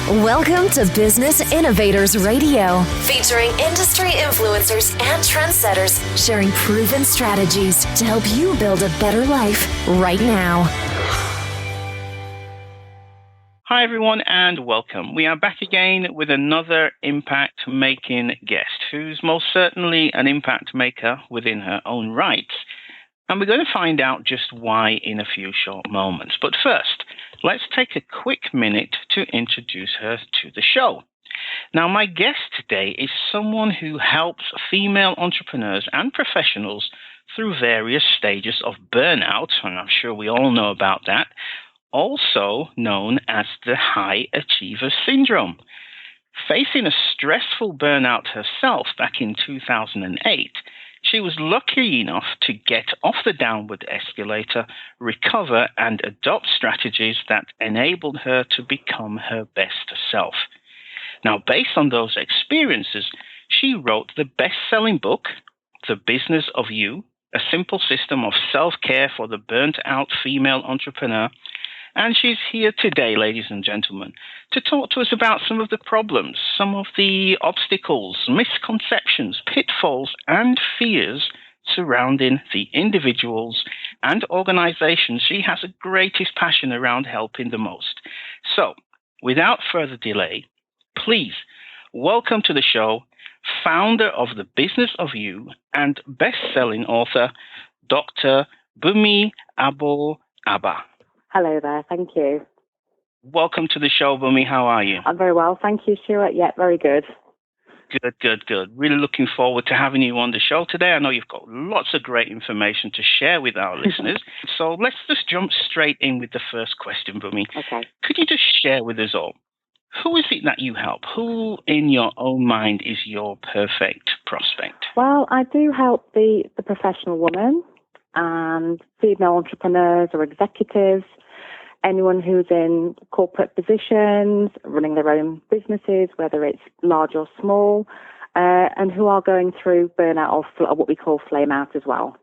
Welcome to Business Innovators Radio, featuring industry influencers and trendsetters sharing proven strategies to help you build a better life right now. Hi, everyone, and welcome. We are back again with another impact-making guest who's most certainly an impact maker within her own right. And we're going to find out just why in a few short moments. But first, let's take a quick minute to introduce her to the show. Now, my guest today is someone who helps female entrepreneurs and professionals through various stages of burnout, and I'm sure we all know about that, also known as the high achiever syndrome. Facing a stressful burnout herself back in 2008, she was lucky enough to get off the downward escalator, recover, and adopt strategies that enabled her to become her best self. Now, based on those experiences, she wrote the best-selling book, The Business of You, a simple system of self-care for the burnt-out female entrepreneur. And she's here today, ladies and gentlemen, to talk to us about some of the problems, some of the obstacles, misconceptions, pitfalls, and fears surrounding the individuals and organizations she has the greatest passion around helping the most. So, without further delay, please welcome to the show, founder of The Business of You and best-selling author, Dr. BUNMi ABOABA. Hello there, thank you. Welcome to the show, BUNMi. How are you? I'm very well, thank you, Stuart. Yeah, very good. Good. Really looking forward to having you on the show today. I know you've got lots of great information to share with our listeners. So let's just jump straight in with the first question, BUNMi. Okay. Could you just share with us all, who is it that you help? Who, in your own mind, is your perfect prospect? Well, I do help the professional woman and female entrepreneurs or executives, anyone who's in corporate positions, running their own businesses, whether it's large or small, and who are going through burnout or what we call flame out as well.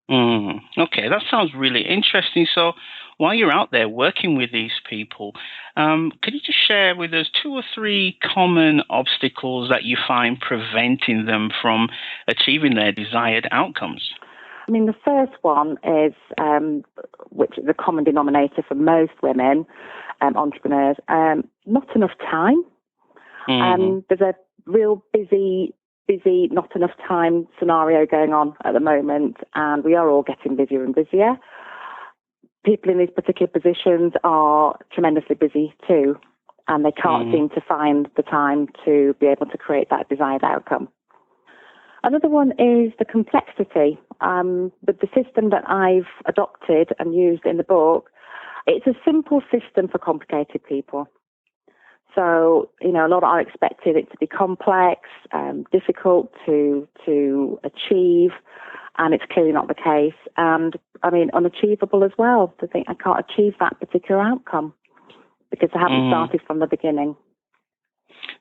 Okay, that sounds really interesting. So while you're out there working with these people, could you just share with us 2 or 3 common obstacles that you find preventing them from achieving their desired outcomes? I mean, the first one is, which is a common denominator for most women, entrepreneurs, not enough time. There's a real busy, not enough time scenario going on at the moment, and we are all getting busier and busier. People in these particular positions are tremendously busy too, and they can't seem to find the time to be able to create that desired outcome. Another one is the complexity. With the system that I've adopted and used in the book, it's a simple system for complicated people. So, a lot are expected it to be complex, difficult to achieve, and it's clearly not the case. And, unachievable as well, to think I can't achieve that particular outcome because I haven't started from the beginning.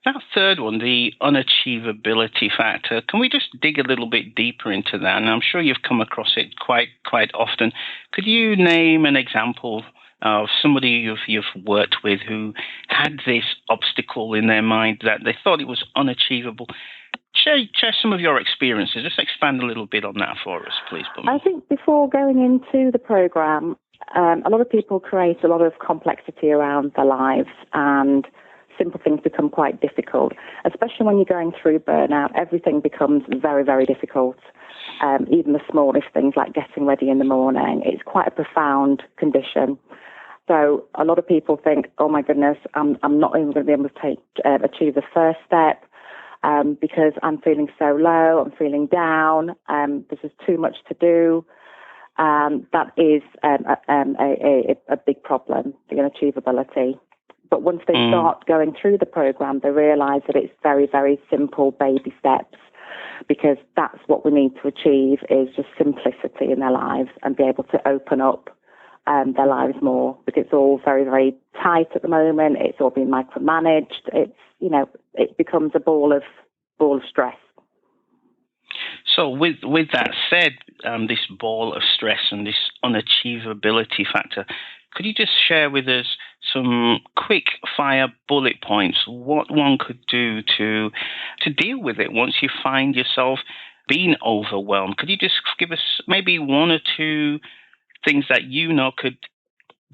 That third one, the unachievability factor, can we just dig a little bit deeper into that? And I'm sure you've come across it quite often. Could you name an example of somebody you've worked with who had this obstacle in their mind that they thought it was unachievable? Share some of your experiences. Just expand a little bit on that for us, please. BUNMi. I think before going into the program, a lot of people create a lot of complexity around their lives, and simple things become quite difficult, especially when you're going through burnout. Everything becomes very, very difficult. Even the smallest things like getting ready in the morning. It's quite a profound condition. So a lot of people think, oh my goodness, I'm not even going to be able to achieve the first step because I'm feeling so low, I'm feeling down, there's just too much to do. That is a big problem, the unachievability. But once they start going through the program, they realize that it's very, very simple baby steps, because that's what we need to achieve, is just simplicity in their lives and be able to open up their lives more, because it's all very, very tight at the moment. It's all being micromanaged. It's, it becomes a ball of stress. So with that said, this ball of stress and this unachievability factor, Could you just share with us some quick fire bullet points, what one could do to deal with it once you find yourself being overwhelmed? Could you just give us maybe one or two things that could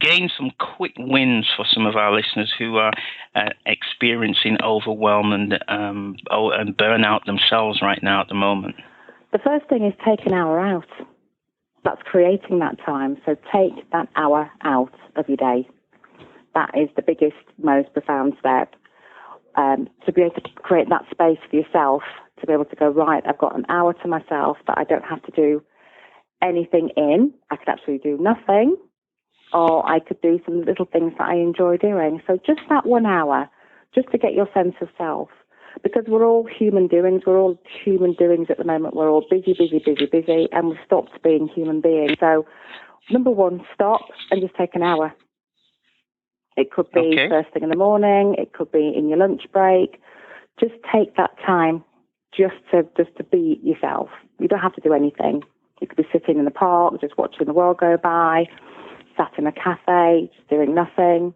gain some quick wins for some of our listeners who are experiencing overwhelm and burnout themselves right now at the moment? The first thing is take an hour out. That's creating that time. So take that hour out of your day. That is the biggest, most profound step. To be able to create that space for yourself, to be able to go, right, I've got an hour to myself that I don't have to do anything in. I could actually do nothing, or I could do some little things that I enjoy doing. So just that 1 hour, just to get your sense of self. Because we're all human doings. We're all human doings at the moment. We're all busy, and we've stopped being human beings. So, number one, stop and just take an hour. It could be first thing in the morning. It could be in your lunch break. Just take that time just to be yourself. You don't have to do anything. You could be sitting in the park, just watching the world go by, sat in a cafe, just doing nothing.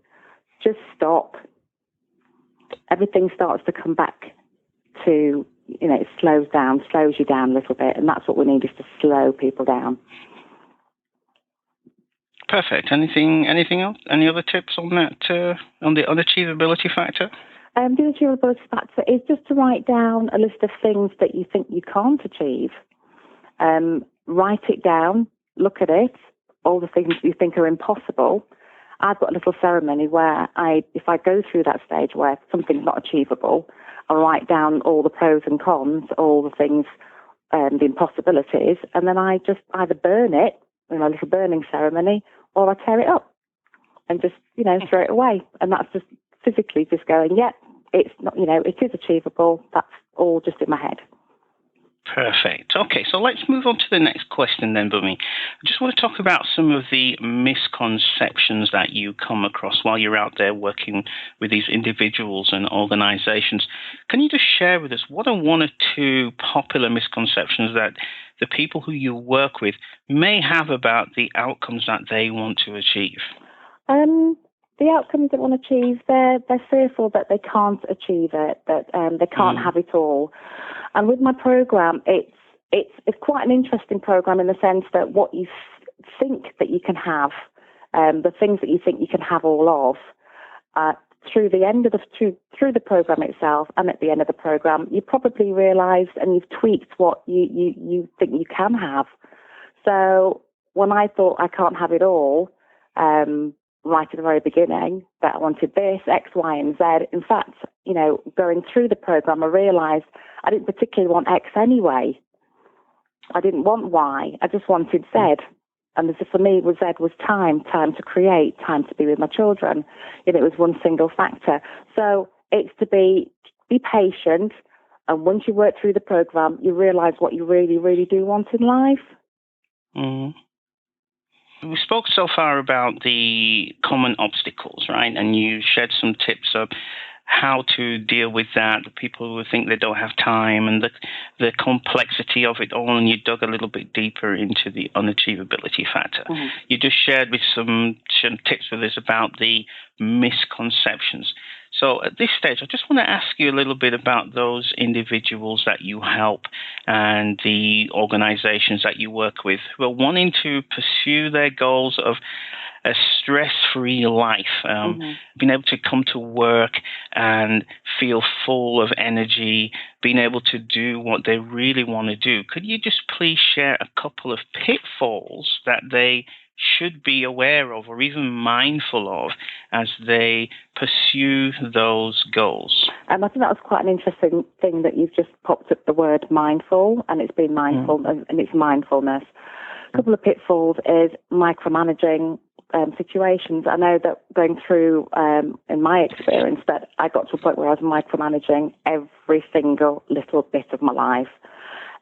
Just stop. Everything starts to come back to, it slows you down a little bit, and that's what we need, is to slow people down. Perfect. Anything else? Any other tips on that, on the unachievability factor? The achievability factor is just to write down a list of things that you think you can't achieve. Write it down, look at it, all the things you think are impossible. I've got a little ceremony where if I go through that stage where something's not achievable, I write down all the pros and cons, all the things, the impossibilities, and then I just either burn it in my little burning ceremony, or I tear it up and just, throw it away. And that's just physically just going, it's not, it is achievable. That's all just in my head. Perfect. Okay, so let's move on to the next question then, BUNMi. I just want to talk about some of the misconceptions that you come across while you're out there working with these individuals and organizations. Can you just share with us what are one or two popular misconceptions that the people who you work with may have about the outcomes that they want to achieve? The outcomes they want to achieve, they're fearful that they can't achieve it, that they can't have it all. And with my program, it's quite an interesting program in the sense that what you think that you can have, the things that you think you can have all of, through the program itself and at the end of the program, you probably realise and you've tweaked what you think you can have. So when I thought I can't have it all, right at the very beginning, that I wanted this, X, Y, and Z. In fact, going through the program, I realised I didn't particularly want X anyway. I didn't want Y. I just wanted Z. And for me, Z was time to create, time to be with my children. It was one single factor. So it's to be patient. And once you work through the program, you realise what you really, really do want in life. Mm. We spoke so far about the common obstacles, right? And you shared some tips of how to deal with that, the people who think they don't have time and the complexity of it all, and you dug a little bit deeper into the unachievability factor. Mm-hmm. You just shared with some tips with us about the misconceptions. So at this stage, I just want to ask you a little bit about those individuals that you help and the organizations that you work with who are wanting to pursue their goals of a stress-free life, being able to come to work and feel full of energy, being able to do what they really want to do. Could you just please share a couple of pitfalls that they should be aware of or even mindful of as they pursue those goals? I think that was quite an interesting thing that you've just popped up the word mindful, and it's been mindful and it's mindfulness. A couple of pitfalls is micromanaging situations. I know that going through, in my experience, that I got to a point where I was micromanaging every single little bit of my life,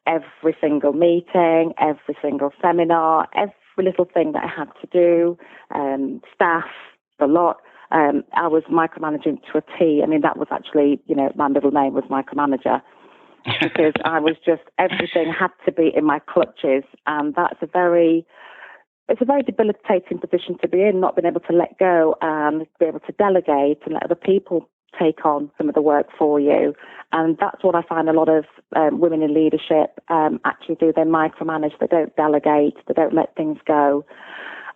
every single meeting, every single seminar, every little thing that I had to do, staff, the lot. I was micromanaging to a T. I mean, that was actually, my middle name was micromanager because I was just, everything had to be in my clutches. And that's a very it's a very debilitating position to be in, not being able to let go and be able to delegate and let other people take on some of the work for you. And that's what I find a lot of women in leadership actually do. They micromanage, they don't delegate, they don't let things go.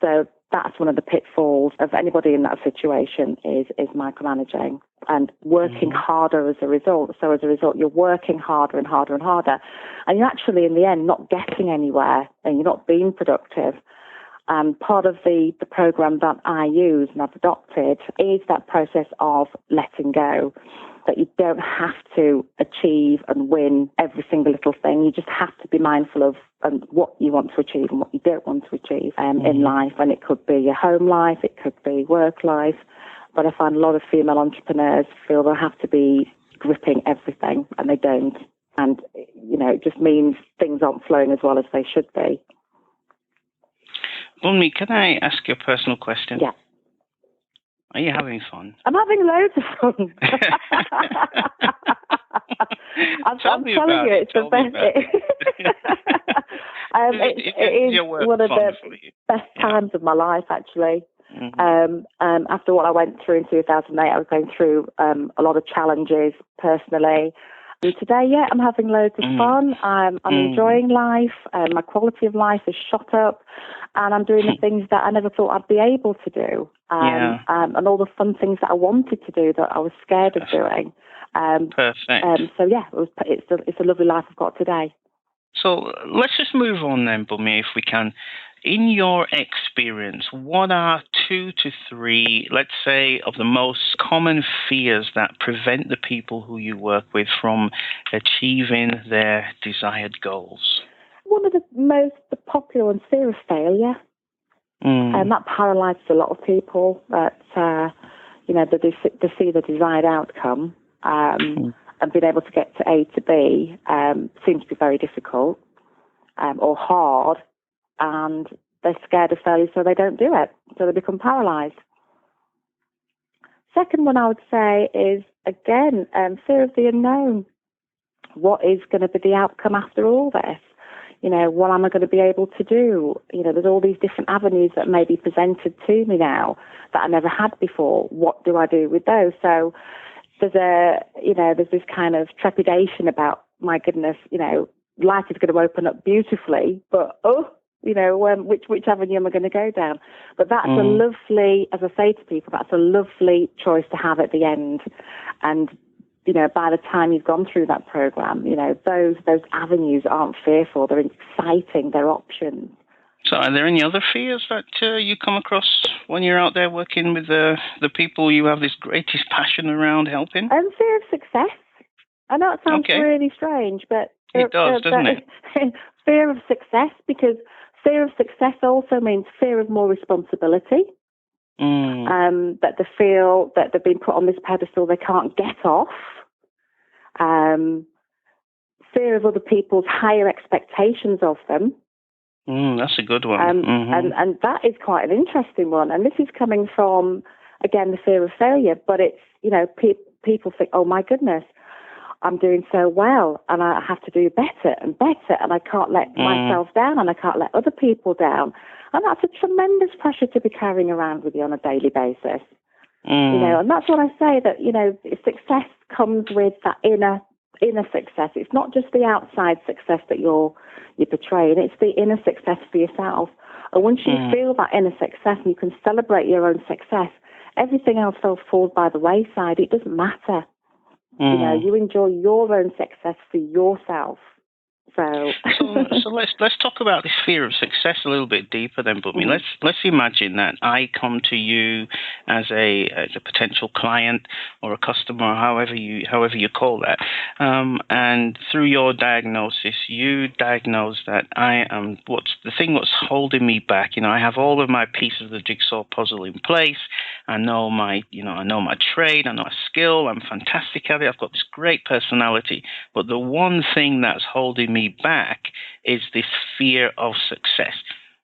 So that's one of the pitfalls of anybody in that situation is micromanaging and working harder as a result. So as a result, you're working harder and harder and harder. And you're actually, in the end, not getting anywhere and you're not being productive. Part of the program that I use and I've adopted is that process of letting go, that you don't have to achieve and win every single little thing. You just have to be mindful of what you want to achieve and what you don't want to achieve in life. And it could be your home life, it could be work life. But I find a lot of female entrepreneurs feel they have to be gripping everything, and they don't. And, it just means things aren't flowing as well as they should be. BUNMi, can I ask you a personal question? Yeah. Are you having fun? I'm having loads of fun. I'm telling you, it's the best. It is one of the best times of my life, actually. After what I went through in 2008, I was going through a lot of challenges personally. And today, I'm having loads of fun. I'm enjoying life. My quality of life has shot up, and I'm doing the things that I never thought I'd be able to do. And all the fun things that I wanted to do that I was scared of doing. Perfect. It's a lovely life I've got today. So let's just move on then, BUNMi, if we can. In your experience, what are 2 to 3, let's say, of the most common fears that prevent the people who you work with from achieving their desired goals? One of the most popular ones, fear of failure. And that paralyzes a lot of people, that, they see the desired outcome and being able to get to A to B seems to be very difficult or hard. And they're scared of failure, so they don't do it. So they become paralyzed. Second one I would say is, again, fear of the unknown. What is going to be the outcome after all this? What am I going to be able to do? There's all these different avenues that may be presented to me now that I never had before. What do I do with those? So there's this kind of trepidation about, my goodness, life is going to open up beautifully, but which avenue am I going to go down? But that's a lovely, as I say to people, that's a lovely choice to have at the end. And, by the time you've gone through that program, those avenues aren't fearful. They're exciting. They're options. So are there any other fears that you come across when you're out there working with the people you have this greatest passion around helping? Fear of success. I know it sounds really strange, but... It does, doesn't it? Fear of success, because fear of success also means fear of more responsibility. That they feel that they've been put on this pedestal they can't get off. Fear of other people's higher expectations of them. That's a good one. And that is quite an interesting one. And this is coming from, again, the fear of failure. But it's, people think, oh, my goodness, I'm doing so well and I have to do better and better and I can't let myself down and I can't let other people down. And that's a tremendous pressure to be carrying around with you on a daily basis. And that's what I say, that, success comes with that inner success. It's not just the outside success that you're portraying, it's the inner success for yourself. And once you feel that inner success and you can celebrate your own success, everything else falls by the wayside. It doesn't matter. You enjoy your own success for yourself. So let's talk about this fear of success a little bit deeper then, BUNMi. Let's imagine that I come to you as a potential client or a customer, however you call that, and through your diagnosis, you diagnose that I am what's holding me back. I have all of my pieces of the jigsaw puzzle in place. I know my trade, I know my skill. I'm fantastic at it. I've got this great personality, but the one thing that's holding me back is this fear of success.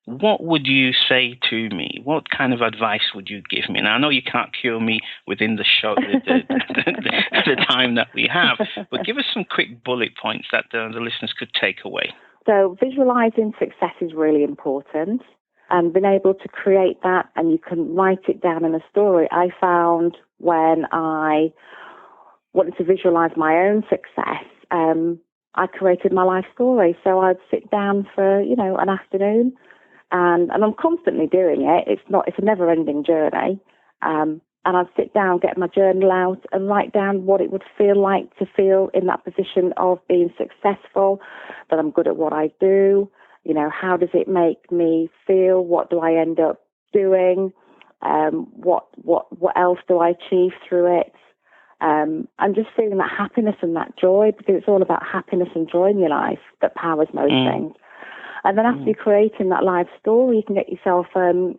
What would you say to me? What kind of advice would you give me? Now, I know you can't cure me within the show, the time that we have, but give us some quick bullet points that the listeners could take away. So visualizing success is really important. and been able to create that, and you can write it down in a story. I found when I wanted to visualize my own success, I created my life story. So I'd sit down for, an afternoon, and I'm constantly doing it. It's a never-ending journey. And I'd sit down, get my journal out, and write down what it would feel like to feel in that position of being successful, that I'm good at what I do. How does it make me feel? What do I end up doing? What else do I achieve through it? And just feeling that happiness and that joy, because it's all about happiness and joy in your life that powers most things. And then after you're creating that life story, you can get yourself a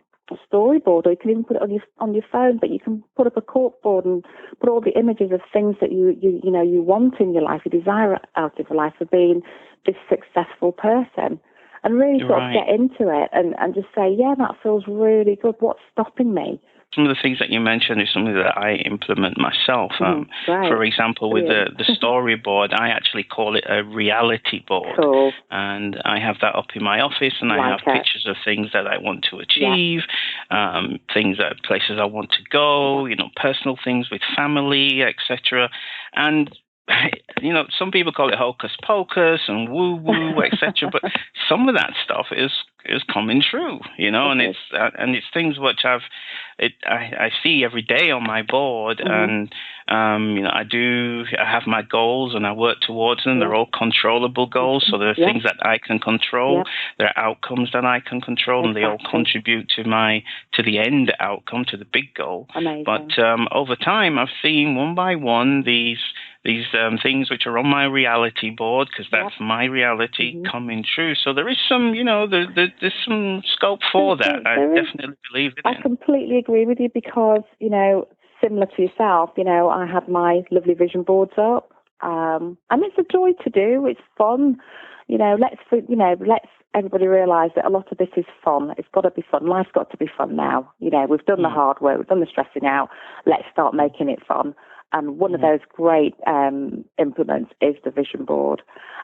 storyboard, or you can even put it on your phone, but you can put up a corkboard and put all the images of things that you want in your life, you desire out of your life, for being this successful person. And really sort of get into it and just say, yeah, that feels really good. What's stopping me? Some of the things that you mentioned is something that I implement myself. For example, with the storyboard, I actually call it a reality board. Cool. And I have that up in my office, and I have pictures of things that I want to achieve, places I want to go, personal things with family, etc. And some people call it hocus pocus and woo woo, etc. But some of that stuff is coming true, and it's things which I see every day on my board, and I have my goals and I work towards them. They're all controllable goals, so there are things that I can control. There are outcomes that I can control, and they all contribute to the end outcome, to the big goal. Amazing. But over time, I've seen one by one these things which are on my reality board, because that's my reality, coming true. So there is some, there's some scope for that. I definitely believe in it. I completely agree with you, because, similar to yourself, I have my lovely vision boards up, and it's a joy to do. It's fun. Let's everybody realise that a lot of this is fun. It's got to be fun. Life's got to be fun now. We've done the hard work. We've done the stressing out. Let's start making it fun. And one of those great implements is the vision board.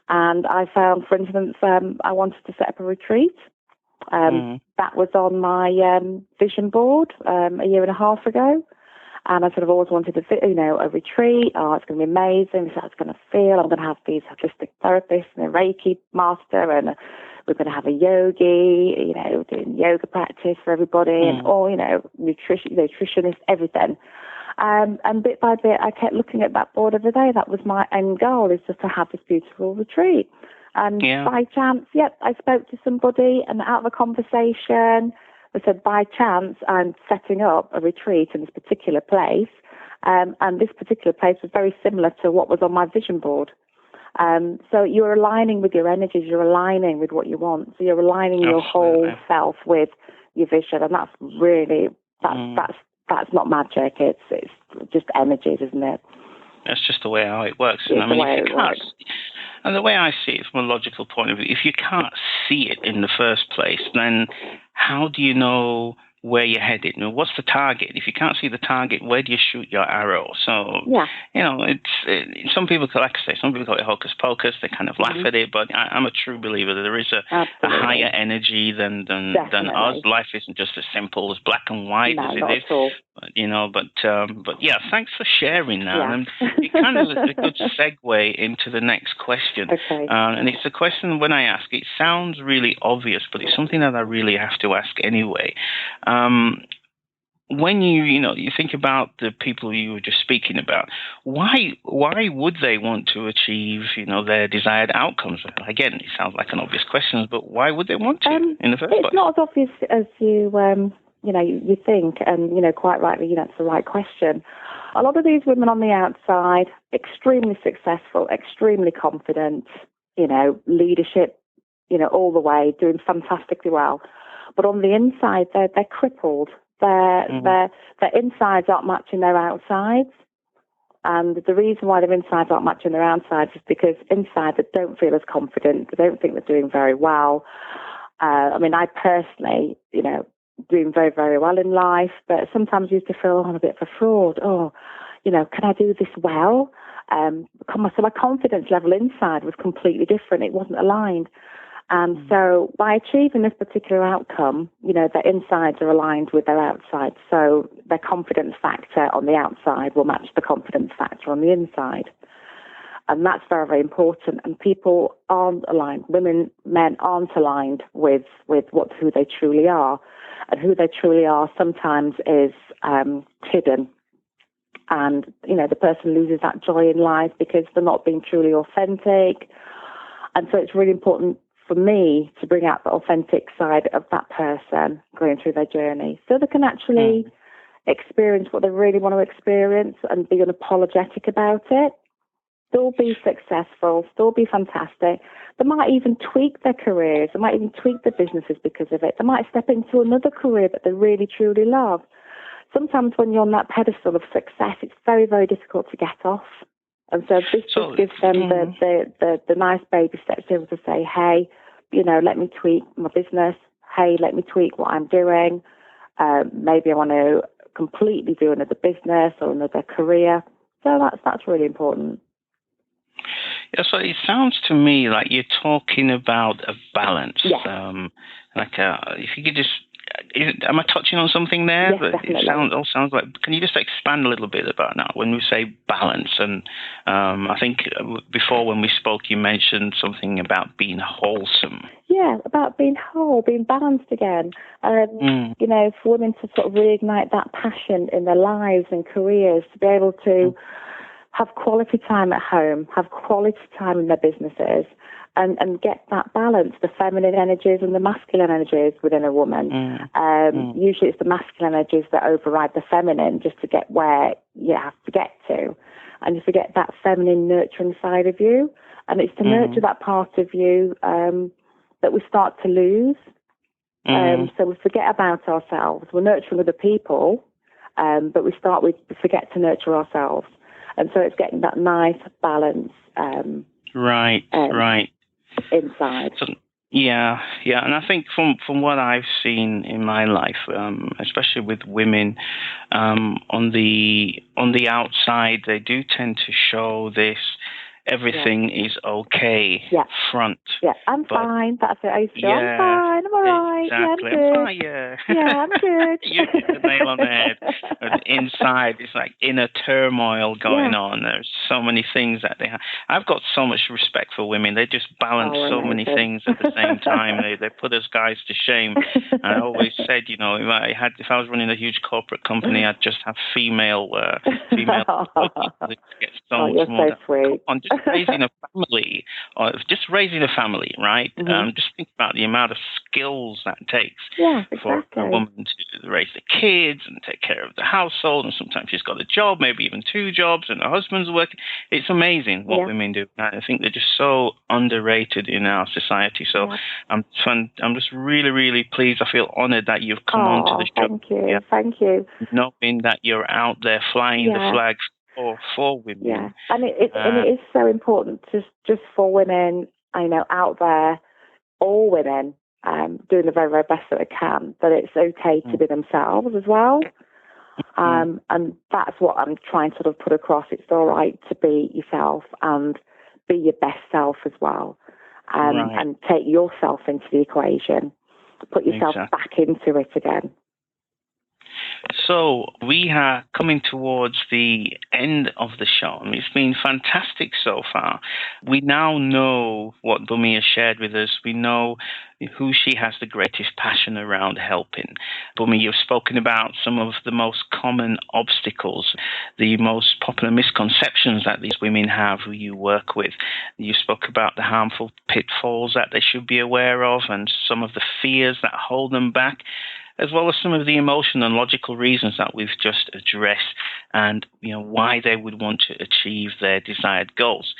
And I found, for instance, I wanted to set up a retreat. That was on my vision board a year and a half ago. And I sort of always wanted a retreat. Oh, it's going to be amazing. This is how it's going to feel. I'm going to have these holistic therapists and a Reiki master, and we're going to have a yogi, doing yoga practice for everybody, and all, nutritionists, everything. And bit by bit, I kept looking at that board every day. That was my end goal, is just to have this beautiful retreat. And by chance, I spoke to somebody, and out of a conversation, I said, by chance, I'm setting up a retreat in this particular place. And this particular place was very similar to what was on my vision board. So you're aligning with your energies, you're aligning with what you want. So you're aligning your whole self with your vision. And that's really, that's not magic. It's just energies, isn't it? That's just the way how it works. And the way I see it from a logical point of view, if you can't see it in the first place, then how do you know where you're headed? What's the target? If you can't see the target, where do you shoot your arrow? So, it's some people call it hocus pocus. They kind of laugh at it, but I'm a true believer that there is a higher energy than us. Life isn't just as simple as black and white as it is. But thanks for sharing that. Yeah. And it kind of is a good segue into the next question. Okay. And it's a question, when I ask, it sounds really obvious, but it's something that I really have to ask anyway. When you think about the people you were just speaking about, why would they want to achieve, their desired outcomes? Again, it sounds like an obvious question, but why would they want to in the first place? It's not as obvious as you think, and, quite rightly, it's the right question. A lot of these women on the outside, extremely successful, extremely confident, leadership, all the way, doing fantastically well. But on the inside, they're crippled. Their insides aren't matching their outsides. And the reason why their insides aren't matching their outsides is because inside they don't feel as confident. They don't think they're doing very well. I personally, doing very, very well in life, but sometimes used to feel I'm a bit of a fraud. Can I do this well? So my confidence level inside was completely different. It wasn't aligned. And so by achieving this particular outcome, their insides are aligned with their outside. So their confidence factor on the outside will match the confidence factor on the inside. And that's very, very important. And people aren't aligned. Women, men aren't aligned with who they truly are. And who they truly are sometimes is hidden. And, the person loses that joy in life because they're not being truly authentic. And so it's really important for me to bring out the authentic side of that person going through their journey so they can actually experience what they really want to experience and be unapologetic about it. Still be successful, still be fantastic. They might even tweak their careers. They might even tweak their businesses because of it. They might step into another career that they really, truly love. Sometimes when you're on that pedestal of success, it's very, very difficult to get off. And so this just gives them the nice baby steps to be able to say, hey, let me tweak my business. Hey, let me tweak what I'm doing. Maybe I want to completely do another business or another career. So that's really important. Yeah, so it sounds to me like you're talking about a balance. Yes. If you could just, am I touching on something there? Yes, definitely. It sounds like, can you just expand a little bit about that when we say balance? And I think before when we spoke, you mentioned something about being wholesome. Yeah, about being whole, being balanced again. For women to sort of reignite that passion in their lives and careers, to be able to have quality time at home, have quality time in their businesses, and get that balance, the feminine energies and the masculine energies within a woman. Usually it's the masculine energies that override the feminine just to get where you have to get to. And you forget that feminine nurturing side of you. And it's to nurture that part of you that we start to lose. So we forget about ourselves. We're nurturing other people, but we forget to nurture ourselves. And so it's getting that nice balance. Right. Inside. So, yeah. And I think from what I've seen in my life, especially with women, on the outside, they do tend to show this everything is okay front. Yeah, I'm fine. That's it. I'm fine. I'm all right. Exactly. Yeah, I'm good. I'm fine, Yeah, I'm good. You hit the nail on the head. And inside, it's like inner turmoil going on. There's so many things that they have. I've got so much respect for women. They just balance so many things at the same time. They put us guys to shame. And I always said, if I was running a huge corporate company, I'd just have female to get so much more. So sweet. On just raising a family, right? Just think about the amount of skills that takes for a woman to raise the kids and take care of the household. And sometimes she's got a job, maybe even two jobs, and her husband's working. It's amazing what women do. I think they're just so underrated in our society. So I'm just really, really pleased. I feel honored that you've come onto the show. Thank you. Thank you. Knowing that you're out there flying the flag for women. Yeah, and it is so important just for women, out there, all women, doing the very, very best that they can, that it's okay to be themselves as well. And that's what I'm trying to sort of put across. It's all right to be yourself and be your best self as well. And take yourself into the equation. Put yourself back into it again. So we are coming towards the end of the show. It's been fantastic so far. We now know what BUNMi has shared with us. We know who she has the greatest passion around helping. BUNMi, you've spoken about some of the most common obstacles, the most popular misconceptions that these women have who you work with. You spoke about the harmful pitfalls that they should be aware of and some of the fears that hold them back, as well as some of the emotional and logical reasons that we've just addressed and why they would want to achieve their desired goals.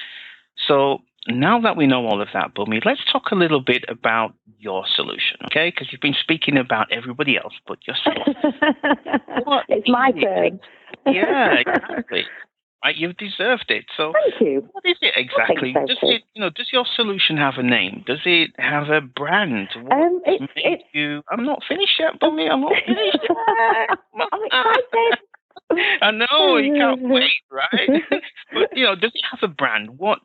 So now that we know all of that, BUNMi, let's talk a little bit about your solution, okay? Because you've been speaking about everybody else but yourself. It's my turn. Yeah, exactly. Right, you've deserved it. So, thank you. What is it exactly? Does your solution have a name? Does it have a brand? I'm not finished yet, BUNMi. I'm not finished yet. I'm excited. I know, you can't wait, right? But, does it have a brand? What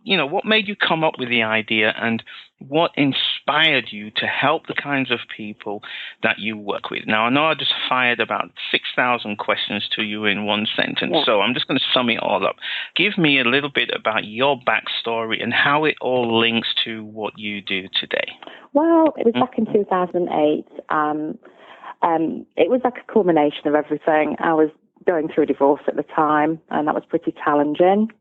made you come up with the idea, and what inspired you to help the kinds of people that you work with? Now, I know I just fired about 6,000 questions to you in one sentence, so I'm just going to sum it all up. Give me a little bit about your backstory and how it all links to what you do today. Well, it was back in 2008. It was like a culmination of everything. I was going through a divorce at the time, and that was pretty challenging.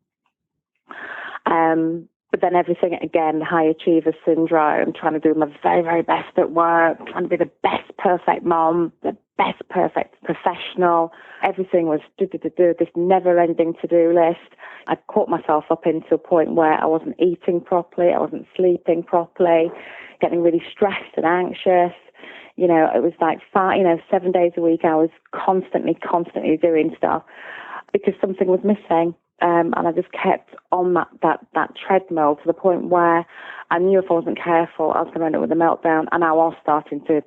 But then everything, again, high achiever syndrome, trying to do my very, very best at work, trying to be the best perfect mom, the best perfect professional. Everything was this never-ending to-do list. I caught myself up into a point where I wasn't eating properly, I wasn't sleeping properly, getting really stressed and anxious. It was like 7 days a week I was constantly doing stuff because something was missing. And I just kept on that treadmill to the point where I knew if I wasn't careful, I was going to end up with a meltdown. And I was starting to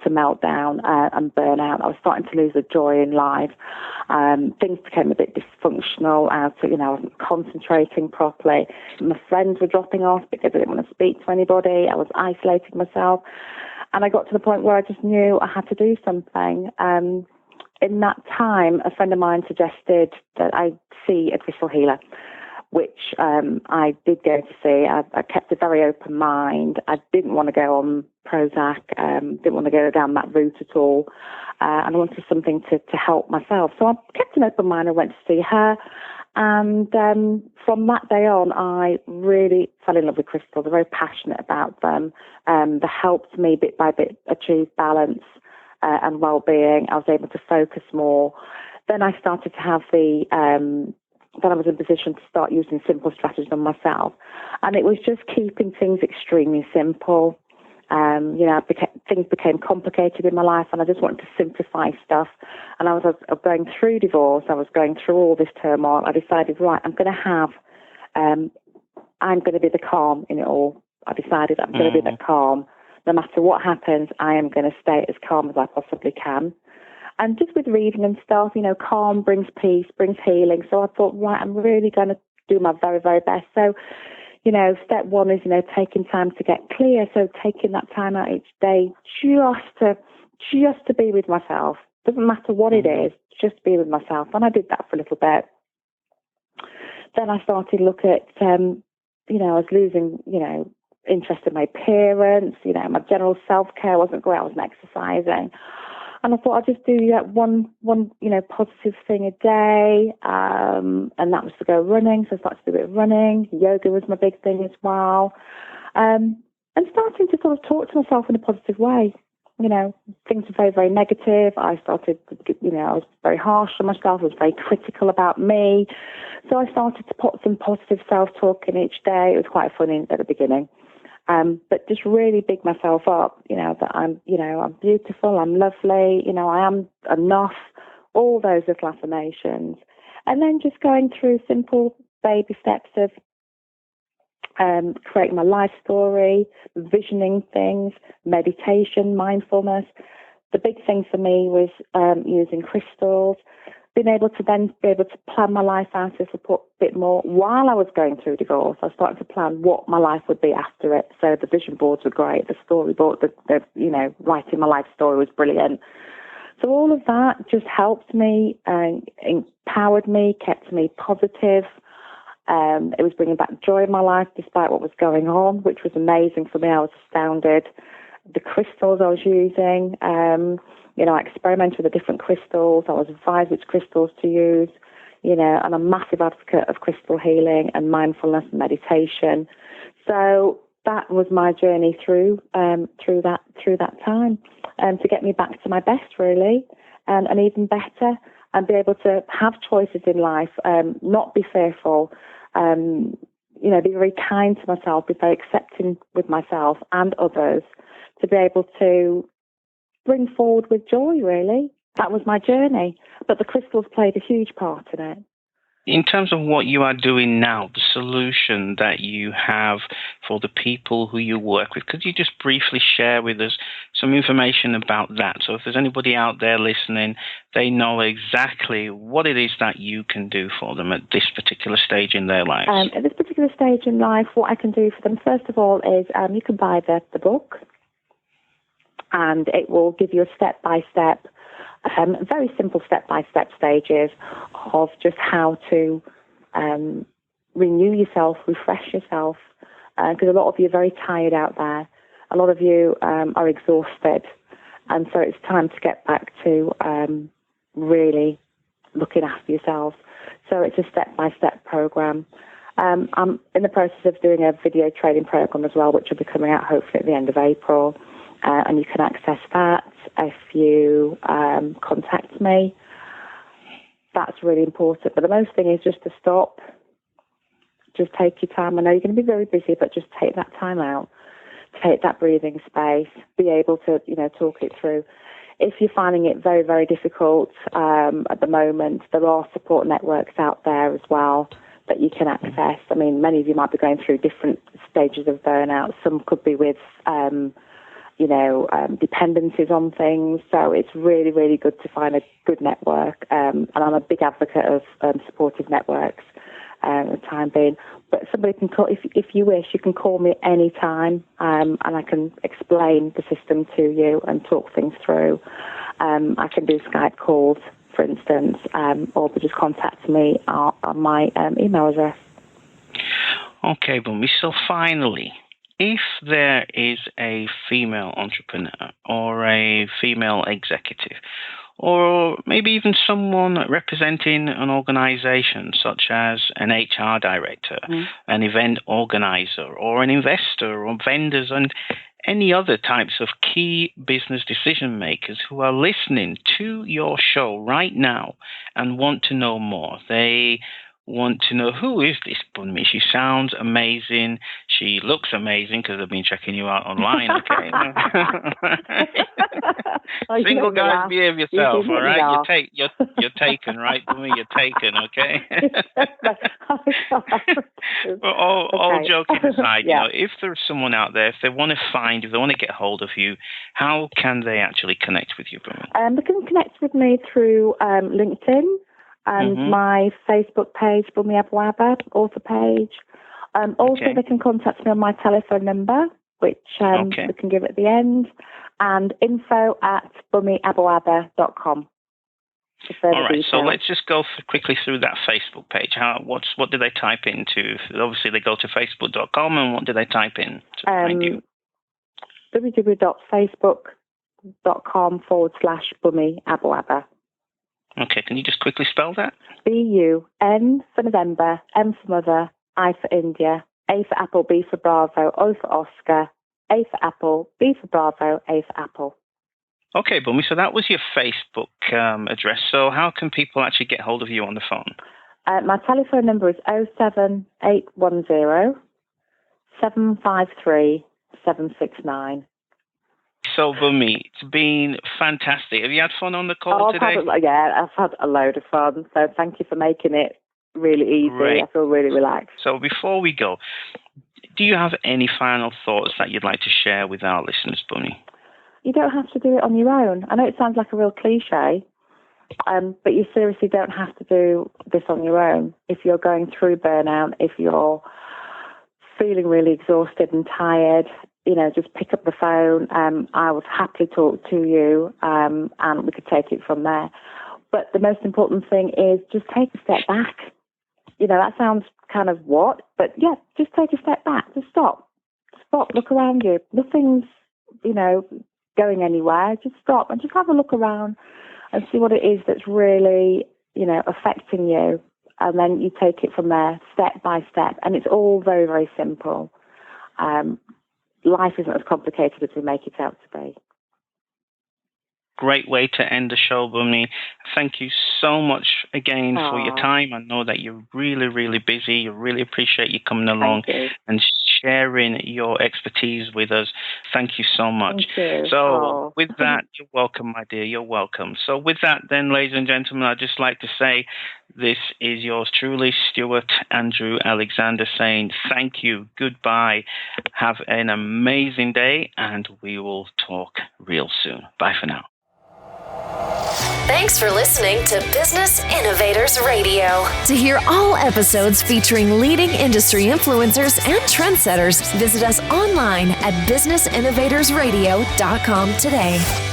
melt down and burn out. I was starting to lose the joy in life. Things became a bit dysfunctional. I wasn't concentrating properly. My friends were dropping off because I didn't want to speak to anybody. I was isolating myself. And I got to the point where I just knew I had to do something. In that time, a friend of mine suggested that I see a crystal healer, which I did go to see. I kept a very open mind. I didn't want to go on Prozac, didn't want to go down that route at all. And I wanted something to help myself. So I kept an open mind. I went to see her. And from that day on, I really fell in love with crystals. I'm very passionate about them. They helped me bit by bit achieve balance and well-being. I was able to focus more. Then I started to have then I was in a position to start using simple strategies on myself. And it was just keeping things extremely simple. Things became complicated in my life, and I just wanted to simplify stuff. And I was going through divorce. I was going through all this turmoil. I decided, right, I'm going to be the calm in it all. I decided I'm going to be the calm. No matter what happens, I am going to stay as calm as I possibly can. And just with reading and stuff, calm brings peace, brings healing. So I thought, right, I'm really going to do my very, very best. So, step one is, taking time to get clear. So taking that time out each day just to be with myself. Doesn't matter what it is, just be with myself. And I did that for a little bit. Then I started to look at, I was losing, interest in my appearance. My general self-care wasn't great. I wasn't exercising. And I thought I'd just do one positive thing a day, and that was to go running. So I started to do a bit of running. Yoga was my big thing as well, and starting to sort of talk to myself in a positive way. Things were very, very negative. I started, I was very harsh on myself. I was very critical about me. So I started to put some positive self-talk in each day. It was quite funny at the beginning. But just really big myself up, that I'm beautiful, I'm lovely, I am enough, all those little affirmations. And then just going through simple baby steps of creating my life story, visioning things, meditation, mindfulness. The big thing for me was using crystals, being able to plan my life out a bit more. While I was going through divorce, I started to plan what my life would be after it. So the vision boards were great, the storyboard, writing my life story was brilliant. So all of that just helped me, empowered me, kept me positive. It was bringing back joy in my life despite what was going on, which was amazing for me. I was astounded. The crystals I was using, I experimented with the different crystals. I was advised which crystals to use, and I'm a massive advocate of crystal healing and mindfulness and meditation. So that was my journey through that time, to get me back to my best, really, and even better, and be able to have choices in life, not be fearful, be very kind to myself, be very accepting with myself and others, to be able to bring forward with joy, really. That was my journey. But the crystals played a huge part in it. In terms of what you are doing now, the solution that you have for the people who you work with, could you just briefly share with us some information about that. So if there's anybody out there listening, they know exactly what it is that you can do for them at this particular stage in their lives. At this particular stage in life, what I can do for them, first of all, is you can buy the book, and it will give you a step-by-step, very simple step-by-step stages of just how to renew yourself, refresh yourself, because a lot of you are very tired out there. A lot of you are exhausted, and so it's time to get back to really looking after yourselves. So it's a step-by-step program. I'm in the process of doing a video training program as well, which will be coming out hopefully at the end of April, and you can access that if you contact me. That's really important. But the most thing is just to stop. Just take your time. I know you're going to be very busy, but just take that time out. Take that breathing space. Be able to, talk it through. If you're finding it very, very difficult at the moment, there are support networks out there as well that you can access. I mean, many of you might be going through different stages of burnout. Some could be with, dependencies on things. So it's really, really good to find a good network. And I'm a big advocate of supportive networks at the time being. But somebody can call, if you wish, you can call me any time, and I can explain the system to you and talk things through. I can do Skype calls, for instance, or just contact me on my email address. Okay, BUNMi. So finally, if there is a female entrepreneur or a female executive, or maybe even someone representing an organization such as an HR director, an event organizer, or an investor, or vendors, and any other types of key business decision makers who are listening to your show right now and want to know more. They want to know, who is this BUNMi? She sounds amazing. She looks amazing because I've been checking you out online. Okay. Single guys, behave yourself. All right. You're taken, right, BUNMi? You're taken. Okay. Well, all joking aside, if there's someone out there, if they want to get hold of you, how can they actually connect with you, BUNMi? They can connect with me through LinkedIn. And my Facebook page, BUNMi ABOABA, author page. Also, they can contact me on my telephone number, which we can give at the end, and info@BUNMiABOABA.com. All right, so let's just go quickly through that Facebook page. What do they type into? Obviously, they go to facebook.com, and what do they type in to find you? www.facebook.com/BUNMi ABOABA. Okay, can you just quickly spell that? BUN for November, M for Mother, I for India, A for Apple, B for Bravo, O for Oscar, A for Apple, B for Bravo, A for Apple. Okay, BUNMi, so that was your Facebook address. So how can people actually get hold of you on the phone? My telephone number is 07810 753 769. So, BUNMi, it's been fantastic. Have you had fun on the call today? I've had a load of fun. So thank you for making it really easy. Great. I feel really relaxed. So before we go, do you have any final thoughts that you'd like to share with our listeners, BUNMi? You don't have to do it on your own. I know it sounds like a real cliche, but you seriously don't have to do this on your own. If you're going through burnout, if you're feeling really exhausted and tired, just pick up the phone. I would happily talk to you, and we could take it from there. But the most important thing is just take a step back. That sounds kind of what? But yeah, just take a step back. Just stop. Look around you. Nothing's, going anywhere. Just stop and just have a look around and see what it is that's really, affecting you. And then you take it from there, step by step. And it's all very, very simple. Life isn't as complicated as we make it out to be. Great way to end the show, BUNMi. Thank you so much again for your time. I know that you're really, really busy. I really appreciate you coming along and sharing your expertise with us. Thank you so much. Thank you. So with that, you're welcome, my dear. You're welcome. So with that, then, ladies and gentlemen, I'd just like to say this is yours truly, Stuart Andrew Alexander, saying thank you, goodbye, have an amazing day, and we will talk real soon. Bye for now. Thanks for listening to Business Innovators Radio. To hear all episodes featuring leading industry influencers and trendsetters, visit us online at businessinnovatorsradio.com today.